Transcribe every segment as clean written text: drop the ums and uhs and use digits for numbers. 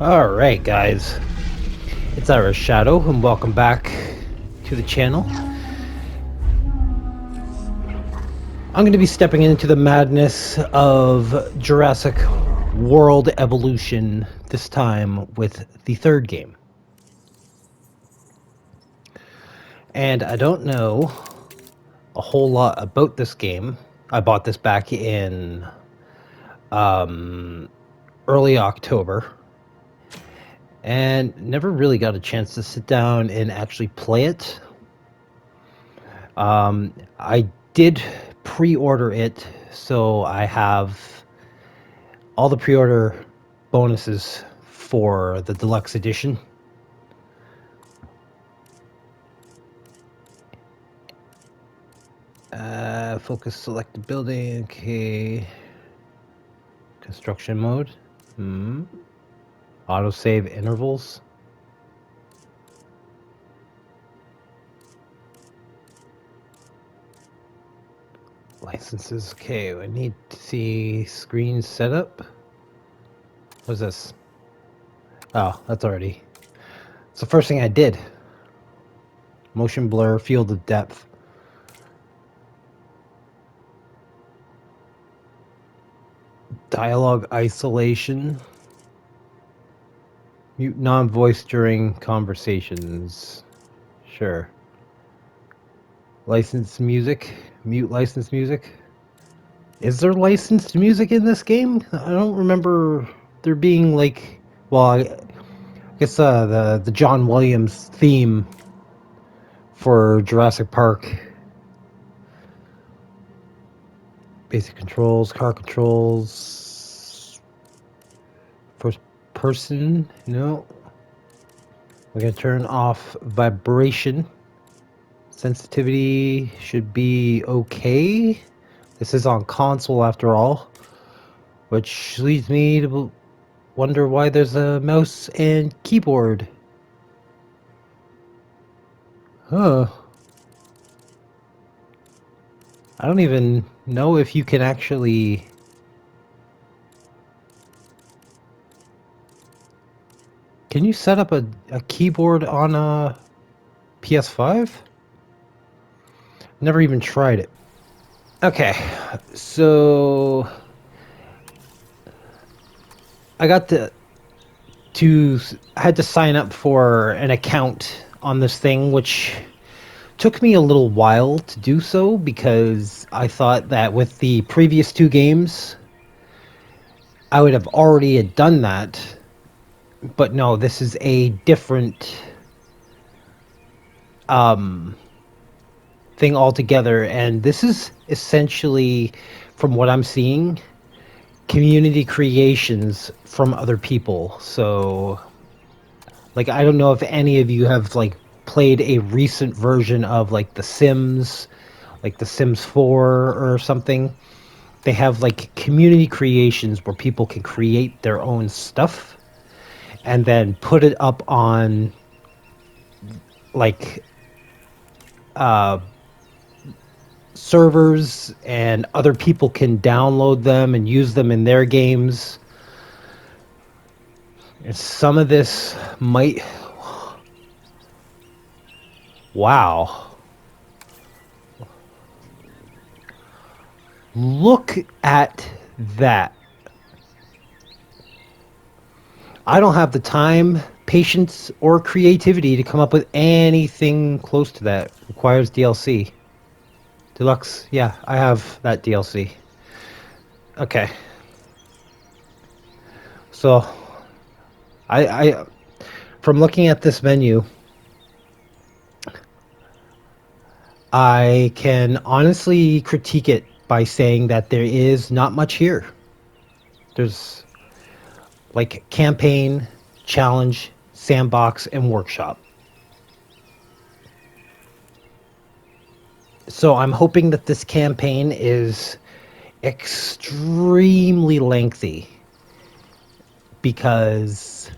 Alright guys, it's our Shadow and welcome back to the channel. I'm going to be stepping into the madness of Jurassic World Evolution, this time with the third game. And I don't know a whole lot about this game. I bought this back in early October and never really got a chance to sit down and actually play it. I did pre-order it, so I have all the pre-order bonuses for the deluxe edition. Focus, select the building. Okay. Construction mode. Autosave intervals. Licenses. Okay, I need to see screen setup. What's this? Oh, that's already. It's the first thing I did. Motion blur, field of depth. Dialogue isolation. Mute non-voice during conversations. Sure. Licensed music. Mute licensed music. Is there licensed music in this game? I don't remember there being like... Well, I guess the John Williams theme for Jurassic Park. Basic controls, car controls. First person, no. We're gonna turn off vibration. Sensitivity should be okay. This is on console after all, which leads me to wonder why there's a mouse and keyboard. Huh. I don't even know if you can actually... Can you set up a keyboard on a PS5? Never even tried it. Okay, so I got I had to sign up for an account on this thing, which took me a little while to do so because I thought that with the previous two games I would have already done that. But no, this is a different thing altogether, and this is essentially, from what I'm seeing, community creations from other people. So, like, I don't know if any of you have like played a recent version of like The Sims, like The Sims 4 or something. They have like community creations where people can create their own stuff and then put it up on like servers, and other people can download them and use them in their games. And some of this might... Wow. Look at that. I don't have the time, patience, or creativity to come up with anything close to that. Requires DLC. Deluxe, yeah, I have that DLC. Okay. So, I from looking at this menu, I can honestly critique it by saying that there is not much here. There's like campaign, challenge, sandbox, and workshop. So I'm hoping that this campaign is extremely lengthy, because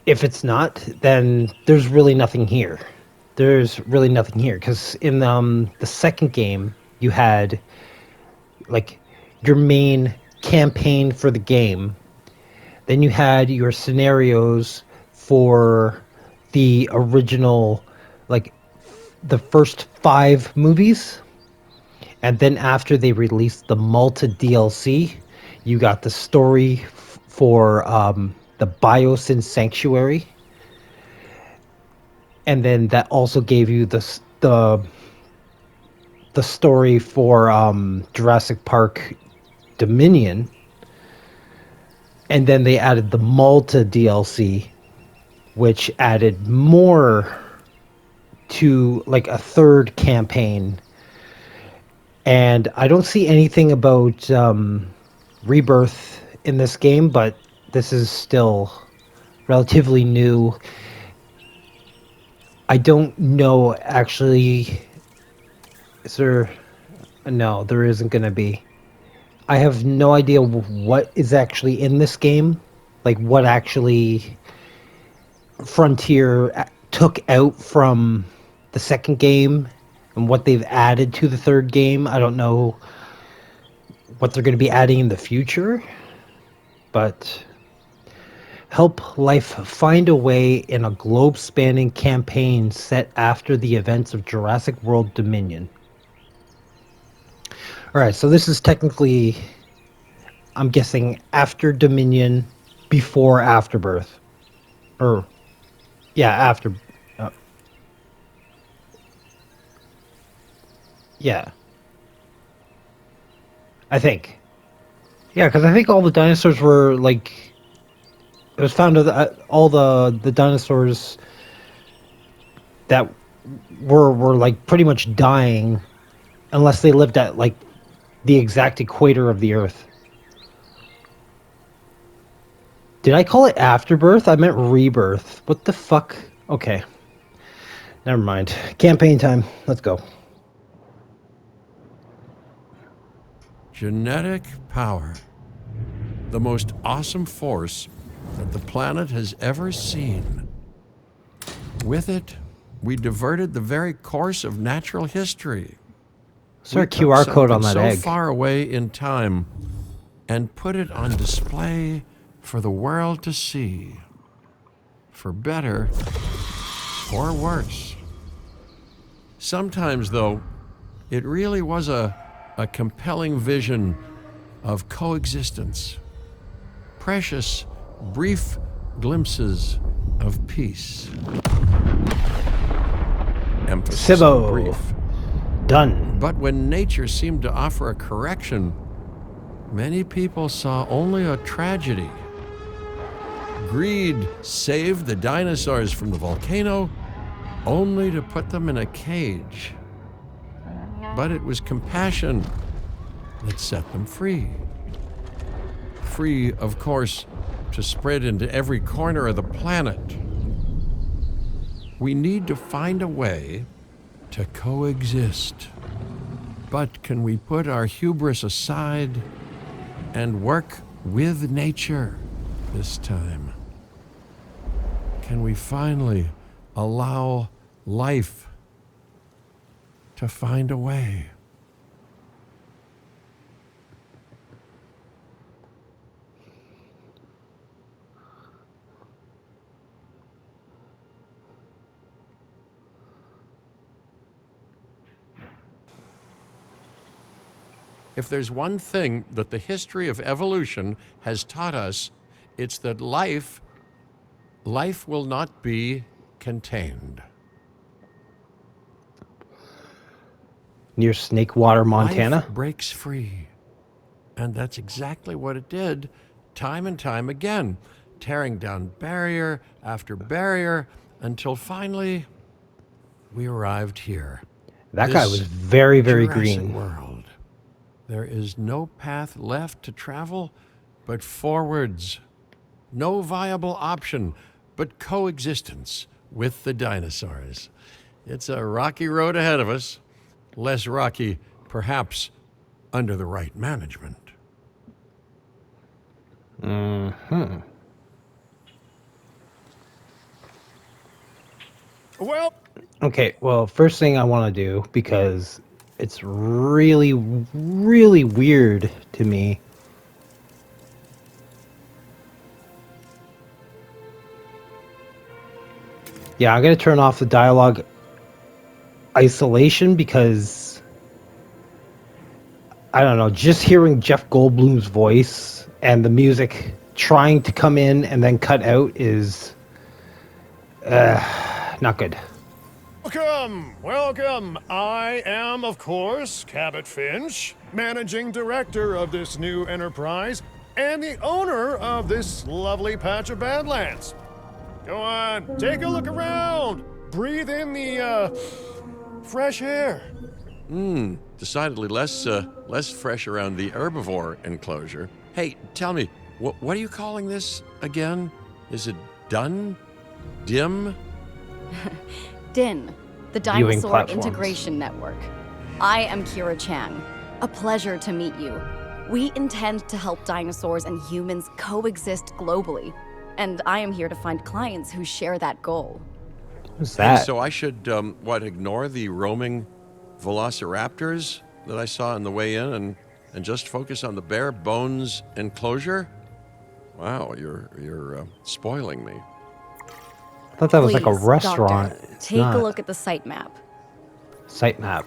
if it's not, then there's really nothing here. There's really nothing here, because in the second game, you had like your main campaign for the game, Then you had your scenarios for the original, like the first 5 movies. And then after they released the Malta DLC, you got the story for the Biosyn Sanctuary. And then that also gave you the story for Jurassic Park Dominion. And then they added the Malta DLC, which added more to like a third campaign. And I don't see anything about Rebirth in this game, but this is still relatively new. I don't know actually. Is there? No, there isn't going to be. I have no idea what is actually in this game. Like what actually Frontier took out from the second game and what they've added to the third game. I don't know what they're going to be adding in the future, but help life find a way in a globe-spanning campaign set after the events of Jurassic World Dominion. All right, so this is technically, I'm guessing, after Dominion, before Afterbirth. Or, yeah, after. Uh, yeah, I think. Yeah, because I think all the dinosaurs were like. It was found that all the dinosaurs that were like pretty much dying, unless they lived at like the exact equator of the Earth. Did I call it Afterbirth? I meant Rebirth. What the fuck? Okay. Never mind. Campaign time. Let's go. Genetic power. The most awesome force that the planet has ever seen. With it, we diverted the very course of natural history. Is there a QR code on that so egg? Far away in time and put it on display for the world to see. For better or worse. Sometimes, though, it really was a compelling vision of coexistence. Precious, brief glimpses of peace. Emphasis on brief. Done. But when nature seemed to offer a correction, many people saw only a tragedy. Greed saved the dinosaurs from the volcano, only to put them in a cage. But it was compassion that set them free. Free, of course, to spread into every corner of the planet. We need to find a way to coexist. But can we put our hubris aside and work with nature this time? Can we finally allow life to find a way? If there's one thing that the history of evolution has taught us, it's that life will not be contained. Near Snakewater, Montana? Life breaks free. And that's exactly what it did, time and time again, tearing down barrier after barrier until finally we arrived here. That guy was very, very Jurassic green. World. There is no path left to travel but forwards. No viable option but coexistence with the dinosaurs. It's a rocky road ahead of us. Less rocky, perhaps, under the right management. Well, Okay, well, first thing I want to do, because it's really, really weird to me. Yeah, I'm gonna turn off the dialogue isolation because I don't know, just hearing Jeff Goldblum's voice and the music trying to come in and then cut out is not good. Welcome, welcome. I am, of course, Cabot Finch, managing director of this new enterprise and the owner of this lovely patch of Badlands. Go on, take a look around. Breathe in the, fresh air. Decidedly less fresh around the herbivore enclosure. Hey, tell me, what are you calling this again? Is it done? Dim? DIN, the Viewing Dinosaur platforms. Integration Network. I am Kira Chang. A pleasure to meet you. We intend to help dinosaurs and humans coexist globally, and I am here to find clients who share that goal. What's And that? so I should, ignore the roaming velociraptors that I saw on the way in and just focus on the bare bones enclosure? Wow, you're spoiling me. I thought that was like a Please, restaurant. Doctor, It's take not. a look at the site map. Site map.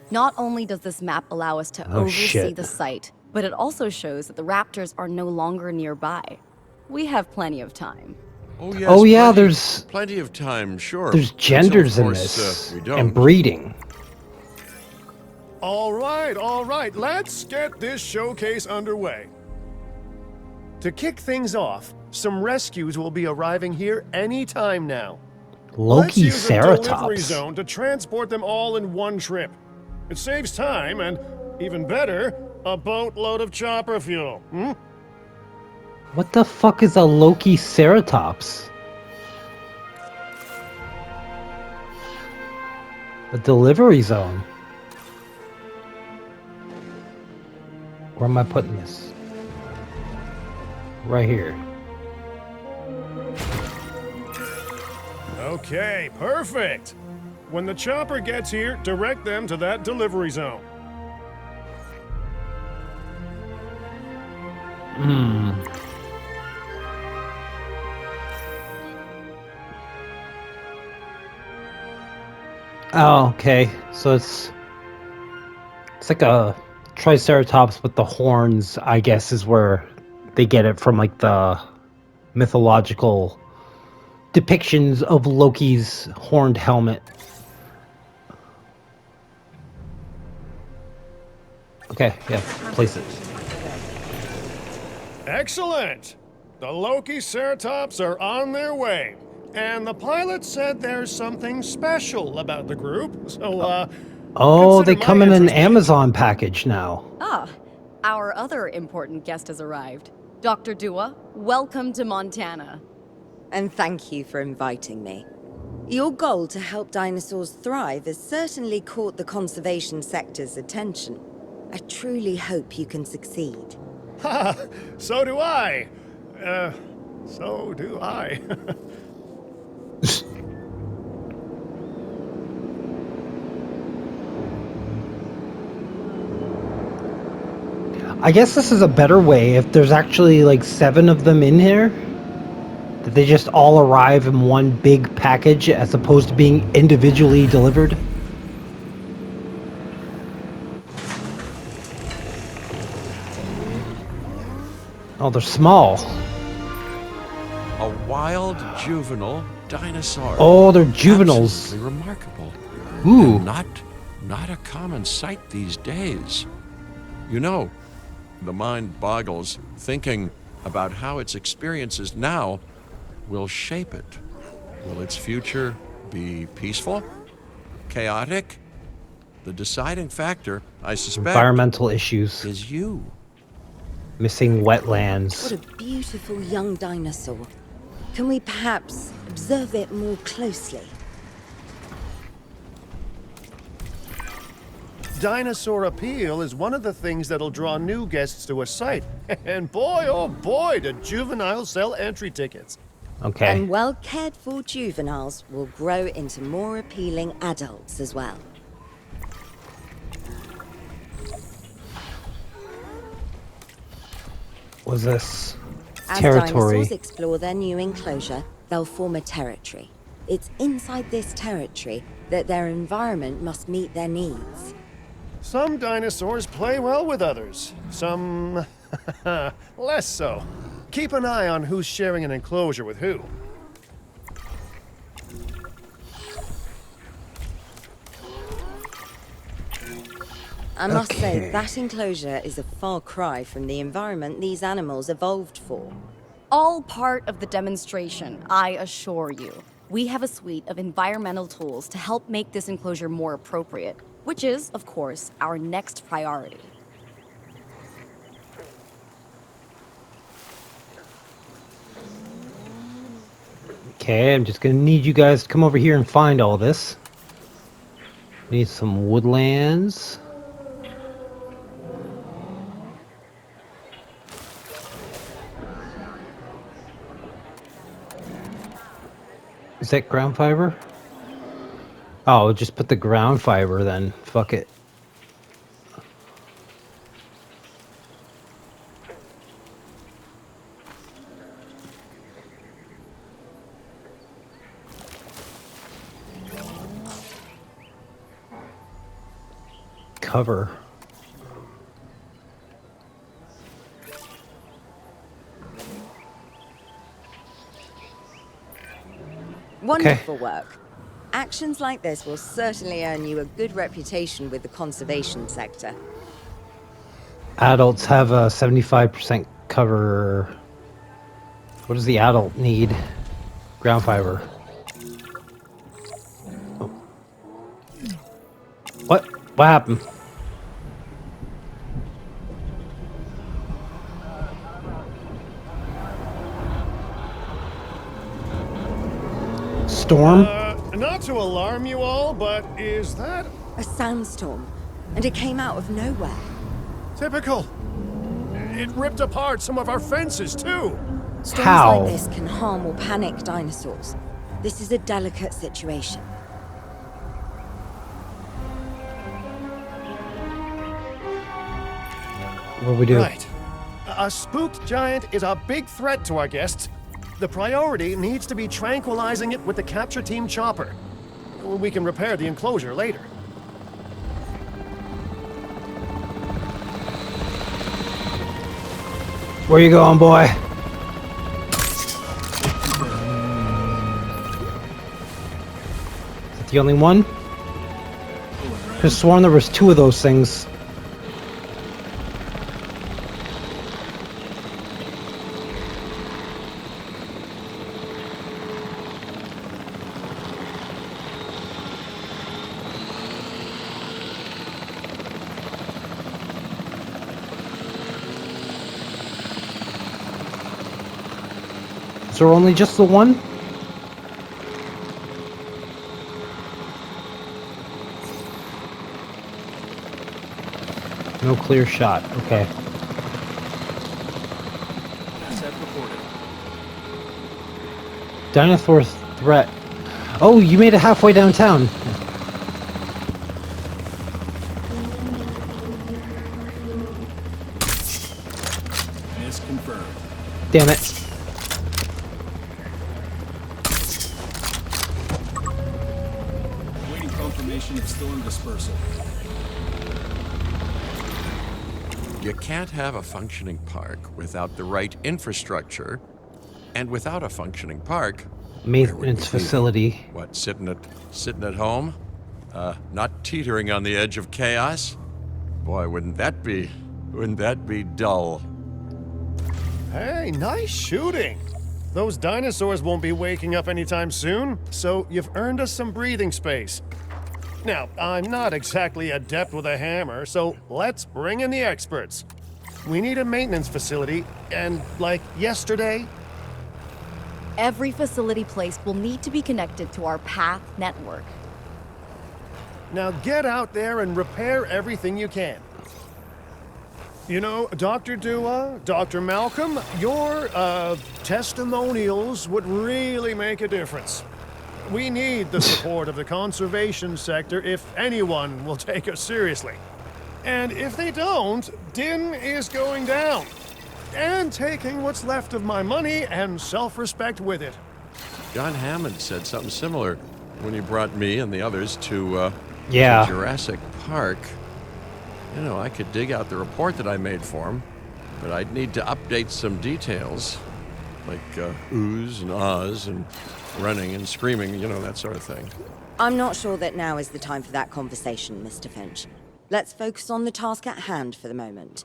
Not only does this map allow us to Oh, oversee shit. the site, but it also shows that the raptors are no longer nearby. We have plenty of time. Oh yes. Oh, yeah, plenty, there's- plenty of time. Sure. There's Until, genders of in course, this we don't. and breeding. All right, let's get this showcase underway. To kick things off, some rescues will be arriving here any time now. Let's Loki use a delivery Ceratops. zone to transport them all in one trip. It saves time and, even better, a boatload of chopper fuel. What the fuck is a Loki Ceratops? A delivery zone. Where am I putting this? Right here. Okay, perfect. When the chopper gets here, direct them to that delivery zone. Oh, okay. So it's like a Triceratops with the horns, I guess, is where they get it from, like the mythological depictions of Loki's horned helmet. Okay, yeah, place it. Excellent! The Loki Ceratops are on their way. And the pilot said there's something special about the group, so, Oh, they consider my come in an entrance Amazon package now. Ah, our other important guest has arrived. Dr. Dua, welcome to Montana. And thank you for inviting me. Your goal to help dinosaurs thrive has certainly caught the conservation sector's attention. I truly hope you can succeed. Ha! So do I. So do I. I guess this is a better way if there's actually like 7 of them in here. That they just all arrive in one big package as opposed to being individually delivered. Oh, they're small. A wild juvenile dinosaur. Oh, they're juveniles. Absolutely remarkable. Ooh. And not a common sight these days. You know, the mind boggles thinking about how its experiences now will shape it. Will its future be peaceful? Chaotic? The deciding factor, I suspect, Environmental issues. is you. Missing wetlands. What a beautiful young dinosaur. Can we perhaps observe it more closely? Dinosaur appeal is one of the things that'll draw new guests to a site. And boy, oh boy, do juveniles sell entry tickets. Okay. And well cared for juveniles will grow into more appealing adults as well. Was this As territory? dinosaurs explore their new enclosure, They'll form a territory. It's inside this territory that their environment must meet their needs. Some dinosaurs play well with others, some less so. Keep an eye on who's sharing an enclosure with who. I must say, Okay. that enclosure is a far cry from the environment these animals evolved for. All part of the demonstration, I assure you. We have a suite of environmental tools to help make this enclosure more appropriate, which is, of course, our next priority. Okay, I'm just gonna need you guys to come over here and find all this. Need some woodlands. Is that ground fiber? Oh, just put the ground fiber then. Fuck it. Cover. Wonderful work. Actions like this will certainly earn you a good reputation with the conservation sector. Adults have a 75% cover. What does the adult need? Ground fiber. Oh. What? What happened? Storm? Not to alarm you all, but is that A sandstorm, and it came out of nowhere. typical? It ripped apart some of our fences, too. Storms How? like this can harm or panic dinosaurs. This is a delicate situation. What do we do? Right. A spooked giant is a big threat to our guests. The priority needs to be tranquilizing it with the capture team chopper. We can repair the enclosure later. Where you going, boy? Is that the only one? Could've sworn there was two of those things. Is there only just the one? No clear shot. Okay. Dinosaur threat. Oh, you made it halfway downtown. Miss confirmed. Damn it. Waiting confirmation of storm dispersal. You can't have a functioning park without the right infrastructure, and without a functioning park, Maintenance we be? facility. what, sitting at home, not teetering on the edge of chaos? Boy, wouldn't that be dull? Hey, nice shooting. Those dinosaurs won't be waking up anytime soon, so you've earned us some breathing space. Now, I'm not exactly adept with a hammer, so let's bring in the experts. We need a maintenance facility, and like yesterday, Every facility placed will need to be connected to our path network. now get out there and repair everything you can. You know, Dr. Dua, Dr. Malcolm, your, testimonials would really make a difference. We need the support of the conservation sector if anyone will take us seriously. And if they don't, Din is going down. And taking what's left of my money and self-respect with it. John Hammond said something similar when he brought me and the others to Yeah. Jurassic Park. You know, I could dig out the report that I made for him, but I'd need to update some details, like oohs and ahs and running and screaming, you know, that sort of thing. I'm not sure that now is the time for that conversation, Mr. Finch. Let's focus on the task at hand for the moment.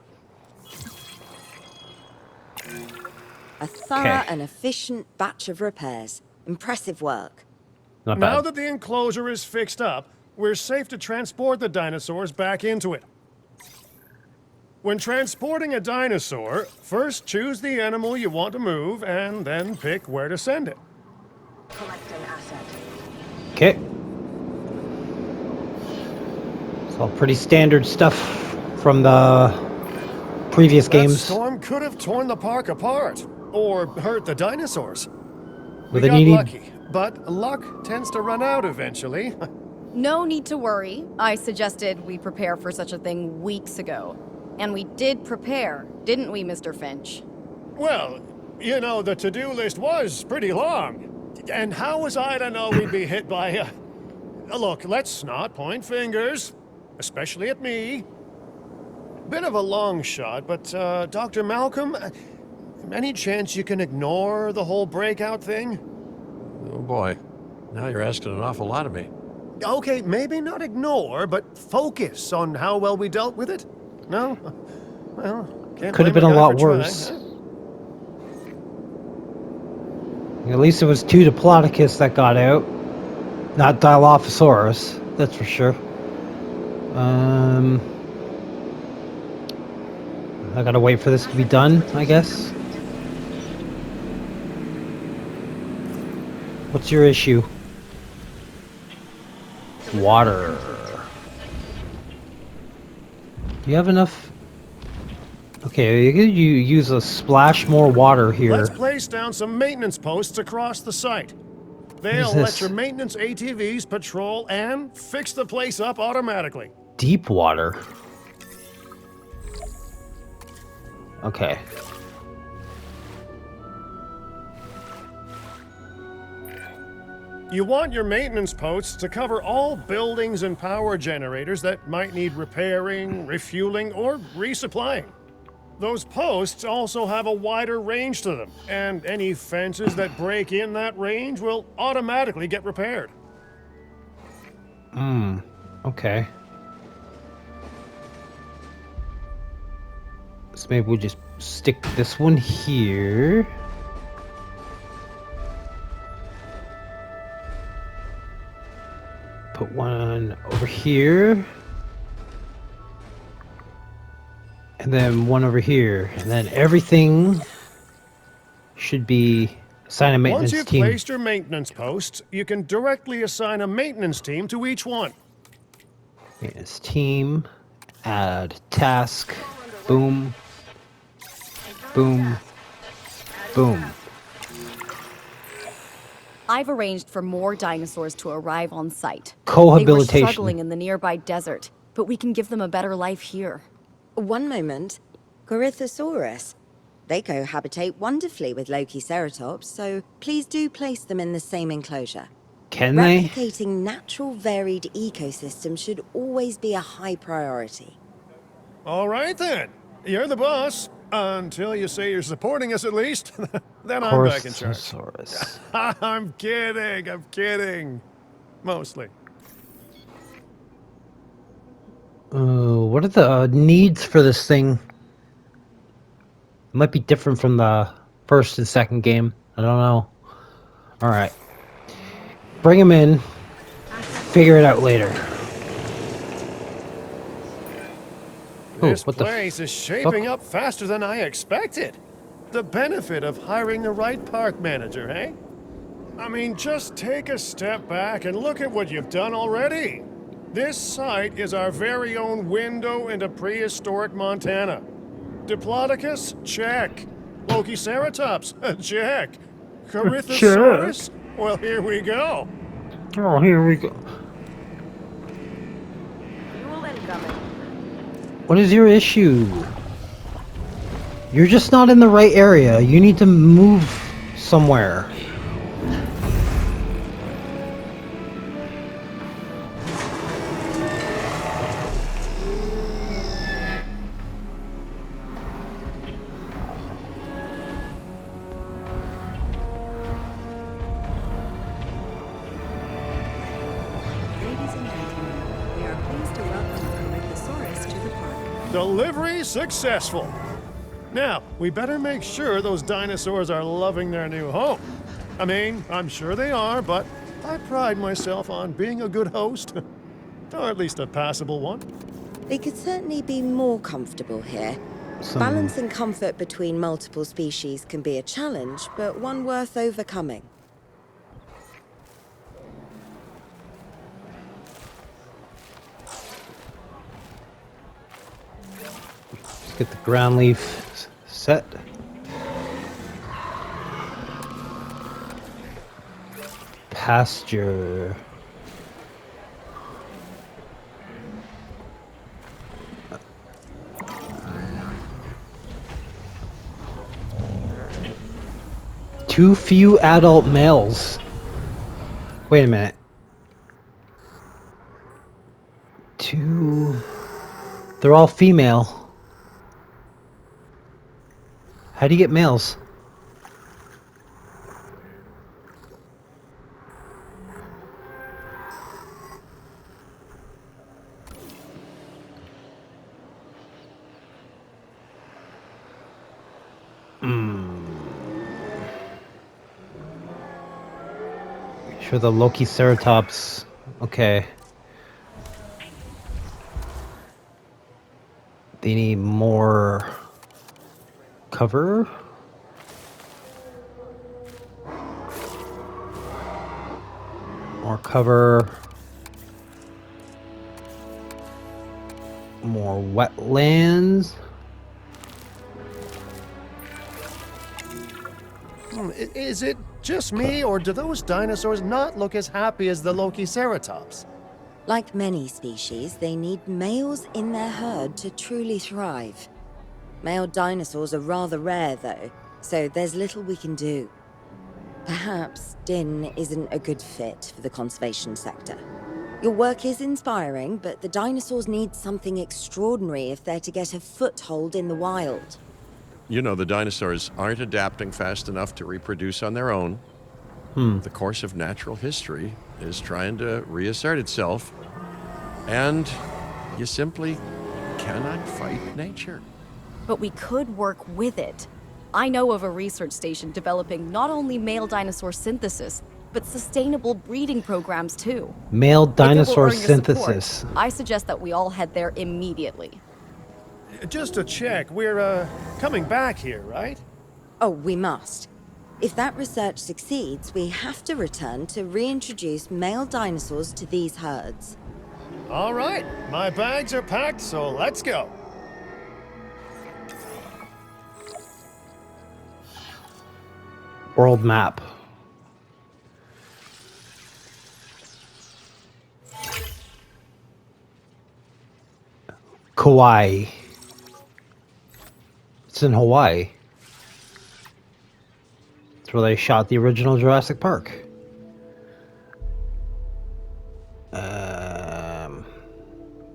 A thorough and efficient batch of repairs. Impressive work. Not Now bad. that the enclosure is fixed up, we're safe to transport the dinosaurs back into it. When transporting a dinosaur, first choose the animal you want to move and then pick where to send it. Okay. It's all pretty standard stuff from the previous That games. storm could have torn the park apart or hurt the dinosaurs. We Then got you need- lucky, but luck tends to run out eventually. No need to worry. I suggested we prepare for such a thing weeks ago. And we did prepare, didn't we, Mr. Finch? Well, you know, the to-do list was pretty long. And how was I to know we'd be hit by a... Look, let's not point fingers, especially at me. Bit of a long shot, but, Dr. Malcolm, any chance you can ignore the whole breakout thing? Oh boy, now you're asking an awful lot of me. Okay, maybe not ignore, but focus on how well we dealt with it? No? Well, can't Could have blame been a guy lot for trying, worse. huh? At least it was 2 Diplodocus that got out, not Dilophosaurus. That's for sure. I gotta wait for this to be done, I guess. What's your issue? Water. Do you have enough? Okay, you use a splash more water here. Let's place down some maintenance posts across the site. They'll is let this? your maintenance ATVs patrol and fix the place up automatically. Deep water. Okay. You want your maintenance posts to cover all buildings and power generators that might need repairing, refueling, or resupplying. Those posts also have a wider range to them, and any fences that break in that range will automatically get repaired. Okay. So maybe we'll just stick this one here. Put one over here. And then one over here. And then everything should be assign a maintenance Once you've team. placed your maintenance posts, you can directly assign a maintenance team to each one. Maintenance team. Add task. Boom. Boom. Boom. I've arranged for more dinosaurs to arrive on site. They were Cohabilitation. struggling in the nearby desert, but we can give them a better life here. One moment. Corythosaurus. They cohabitate wonderfully with Lokiceratops, so please do place them in the same enclosure. Can they? Replicating natural varied ecosystems should always be a high priority. All right then. You're the boss. Until you say you're supporting us at least. Then I'm back in charge. Corythosaurus. I'm kidding. Mostly. What are the needs for this thing? It might be different from the first and second game. I don't know. Alright. Bring him in. Figure it out later. Ooh, This what the place is shaping up faster than I expected. The benefit of hiring the right park manager, eh? I mean, just take a step back and look at what you've done already. This site is our very own window into prehistoric Montana. Diplodocus? Check. Lokiceratops? Check. Corythosaurus? Well, here we go. Oh, here we go. What is your issue? You're just not in the right area. You need to move somewhere. Delivery successful. Now, we better make sure those dinosaurs are loving their new home. I mean, I'm sure they are, but I pride myself on being a good host. Or at least a passable one. They could certainly be more comfortable here. Balancing comfort between multiple species can be a challenge, but one worth overcoming. Let's get the ground leaf set. Pasture. Too few adult males. Wait a minute. They're all female. How do you get males? Sure, the Loki Ceratops. Okay. They need more cover. More cover. More wetlands. Is it just me, or do those dinosaurs not look as happy as the Loki Ceratops? Like many species, they need males in their herd to truly thrive. Male dinosaurs are rather rare, though, so there's little we can do. Perhaps Din isn't a good fit for the conservation sector. Your work is inspiring, but the dinosaurs need something extraordinary if they're to get a foothold in the wild. You know, the dinosaurs aren't adapting fast enough to reproduce on their own. The course of natural history is trying to reassert itself, and you simply cannot fight nature. But we could work with it. I know of a research station developing not only male dinosaur synthesis, but sustainable breeding programs too. Male If it will dinosaur earn your support, synthesis. I suggest that we all head there immediately. Just to check, we're coming back here, right? Oh, we must. If that research succeeds, we have to return to reintroduce male dinosaurs to these herds. All right, my bags are packed, so let's go. World map. Kauai. It's in Hawaii. It's where they shot the original Jurassic Park.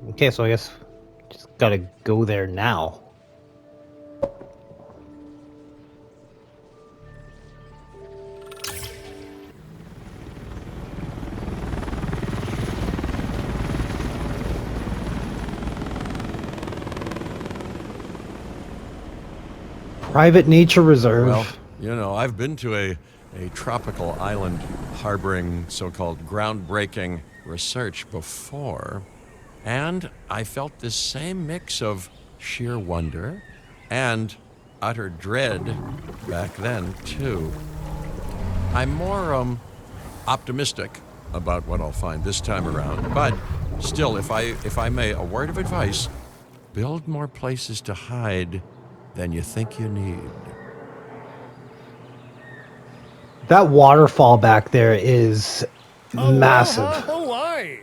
Okay, so I guess just gotta go there now. Private nature reserve. Well, you know, I've been to a tropical island harboring so-called groundbreaking research before, and I felt this same mix of sheer wonder and utter dread back then, too. I'm more optimistic about what I'll find this time around, but still, if I may, a word of advice: build more places to hide than you think you need. That waterfall back there is massive. Hawaii!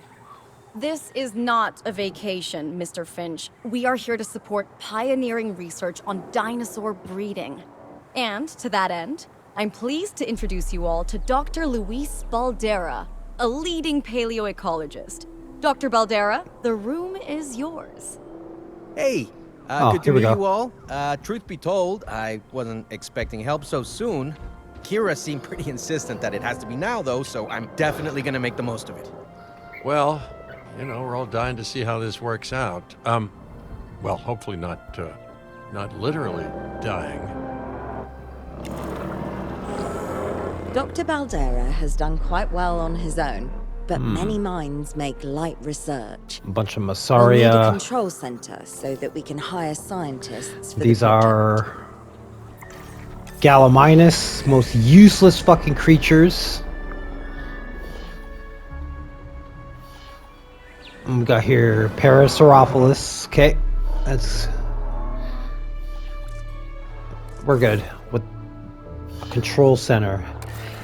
This is not a vacation, Mr. Finch. We are here to support pioneering research on dinosaur breeding. And to that end, I'm pleased to introduce you all to Dr. Luis Baldera, a leading paleoecologist. Dr. Baldera, the room is yours. Hey, Oh, good to here we meet go. you all. Truth be told, I wasn't expecting help so soon. Kira seemed pretty insistent that it has to be now, though, so I'm definitely gonna make the most of it. Well, you know, we're all dying to see how this works out. Well, hopefully not literally dying. Dr. Baldera has done quite well on his own, but many minds make light research. A bunch of We'll need a Massaria. control center so that we can hire scientists for These the project. are Gallimimus, most useless fucking creatures. And we got here Parasaurolophus. Okay, we're good with a control center.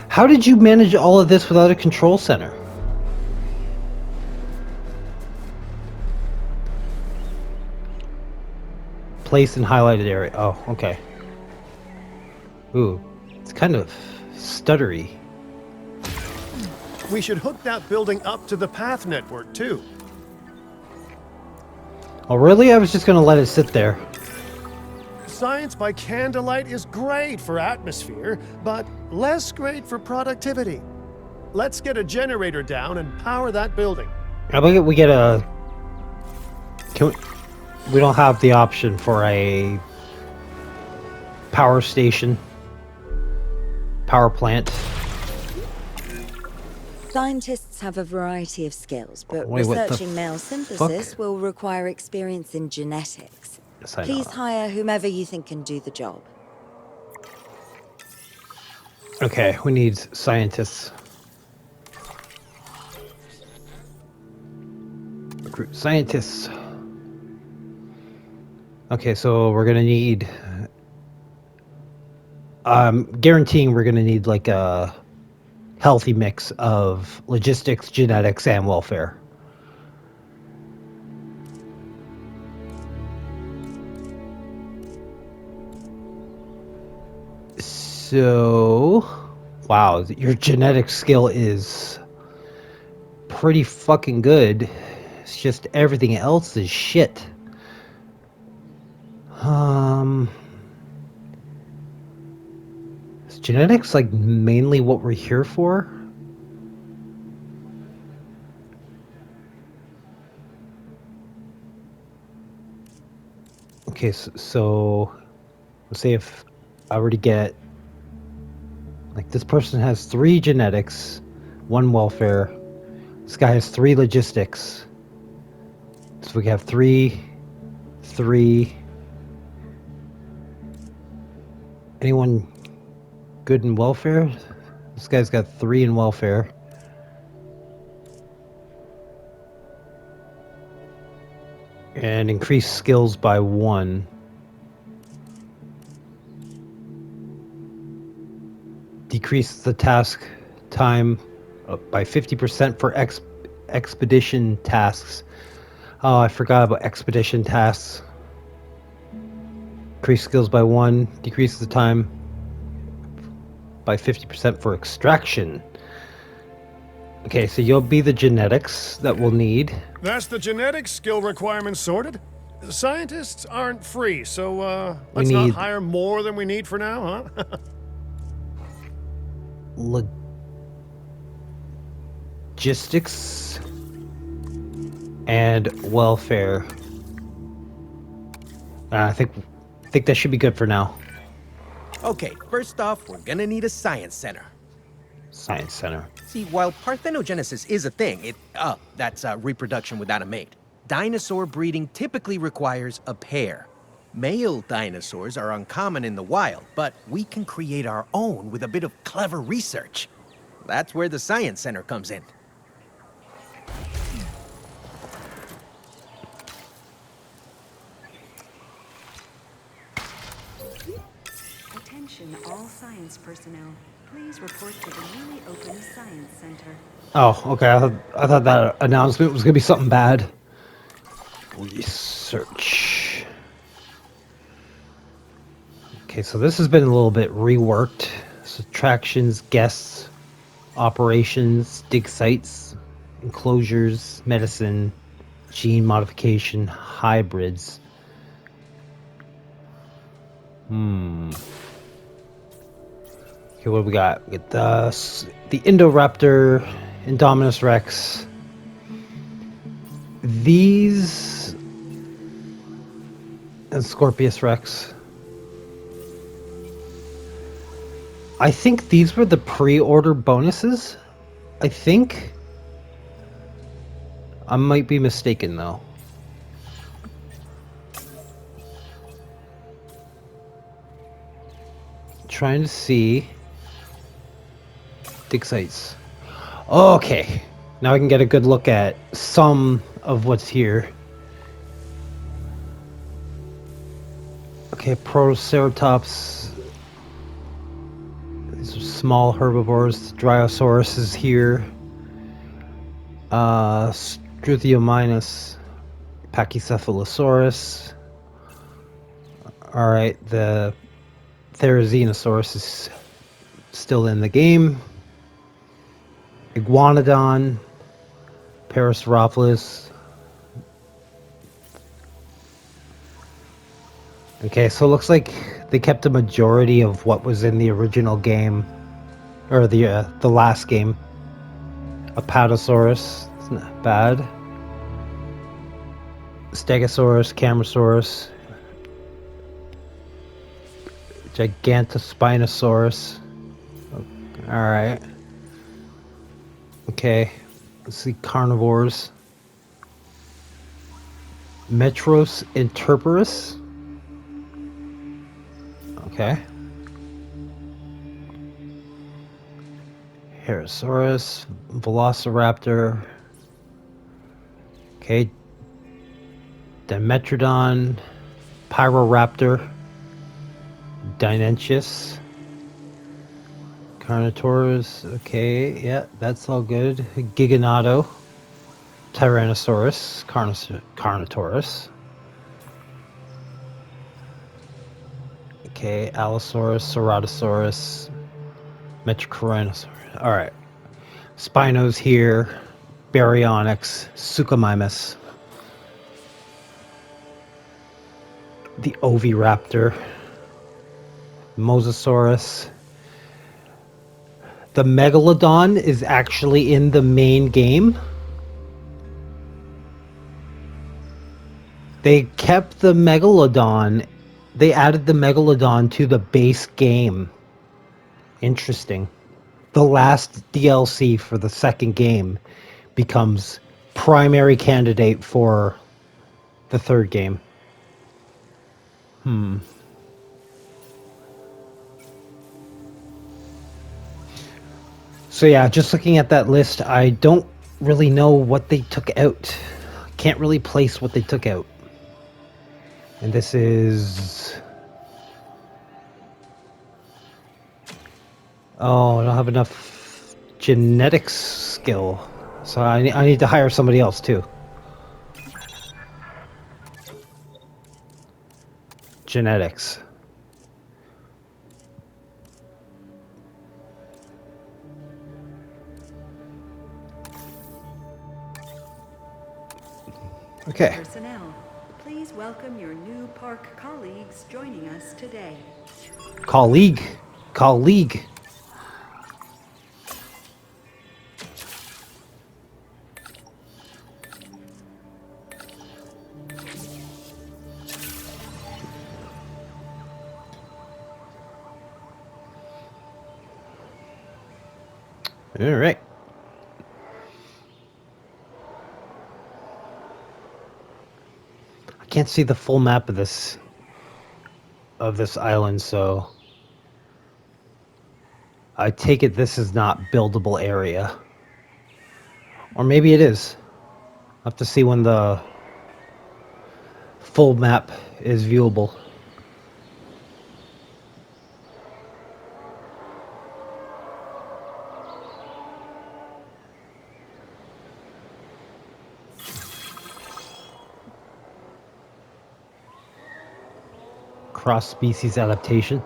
How did you manage all of this without a control center? Place in highlighted area. Oh, okay. Ooh, it's kind of stuttery. We should hook that building up to the path network, too. Oh, really? I was just gonna let it sit there. Science by candlelight is great for atmosphere, but less great for productivity. Let's get a generator down and power that building. How about we get a... We don't have the option for a power station, power plant. Scientists have a variety of skills, but Wait, what the researching male synthesis fuck? will require experience in genetics. Yes, I know. Please hire whomever you think can do the job. Okay, we need scientists. Recruit scientists. Okay, so we're gonna need... guaranteeing we're gonna need like a healthy mix of logistics, genetics, and welfare. So, wow, your genetic skill is pretty fucking good. It's just everything else is shit. Is genetics like mainly what we're here for? Okay, so let's say if I were to get, like, this person has 3 genetics, 1 welfare. This guy has 3 logistics. So we have 3. Anyone good in welfare? This guy's got 3 in welfare. And increase skills by 1. Decrease the task time by 50% for expedition tasks. Oh, I forgot about expedition tasks. Increase skills by 1. Decrease the time by 50% for extraction. Okay, so you'll be the genetics that we'll need. That's the genetic skill requirements sorted. Scientists aren't free, so let's not hire more than we need for now, huh? Logistics and welfare. I think that should be good for now. Okay, first off, we're gonna need a science center. Science center. See, while parthenogenesis is a thing, that's reproduction without a mate. Dinosaur breeding typically requires a pair. Male dinosaurs are uncommon in the wild, but we can create our own with a bit of clever research. That's where the science center comes in. Attention all science personnel. Please report to the newly opened science center. Oh, okay. I thought that announcement was gonna be something bad. Research. Okay, so this has been a little bit reworked. Subtractions, guests, operations, dig sites, enclosures, medicine, gene modification, hybrids. Okay, what do we got? We got the Indoraptor, Indominus Rex. These And Scorpius Rex. I think these were the pre-order bonuses. I think. I might be mistaken though. Trying to see. Dig sites. Okay. Now I can get a good look at some of what's here. Okay, Protoceratops. These are small herbivores. Dryosaurus is here. Struthiominus. Pachycephalosaurus. Alright, the Therizinosaurus is still in the game. Iguanodon. Parasaurolophus. Okay, so it looks like they kept a majority of what was in the original game, or the last game. Apatosaurus, it's not bad. Stegosaurus, Camarasaurus, Gigantospinosaurus. All right. Okay, let's see carnivores. Metros interperus. Okay. Herosaurus, Velociraptor. Okay. Dimetrodon, Pyroraptor, Deinenchus, Carnotaurus. Okay, yeah, that's all good. Giganoto, Tyrannosaurus, Carnotaurus. Okay, Allosaurus, Ceratosaurus, Metricorrhinosaurus. Alright. Spinos here. Baryonyx, Suchomimus. The Oviraptor. Mosasaurus. The Megalodon is actually in the main game. They kept the Megalodon. They added the Megalodon to the base game. Interesting. The last DLC for the second game becomes primary candidate for the third game. So yeah, just looking at that list, I don't really know what they took out. Can't really place what they took out. And this is... Oh, I don't have enough genetics skill. So I need to hire somebody else too. Genetics. Okay. Personnel, please welcome your new park colleagues joining us today. Colleague. All right. I can't see the full map of this island, so I take it this is not buildable area. Or maybe it is. I'll have to see when the full map is viewable. Cross-species adaptation.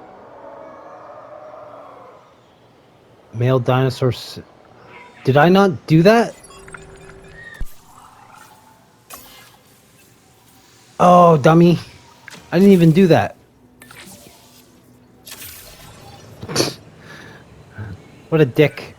Male dinosaurs. Did I not do that? Oh, dummy. I didn't even do that. What a dick.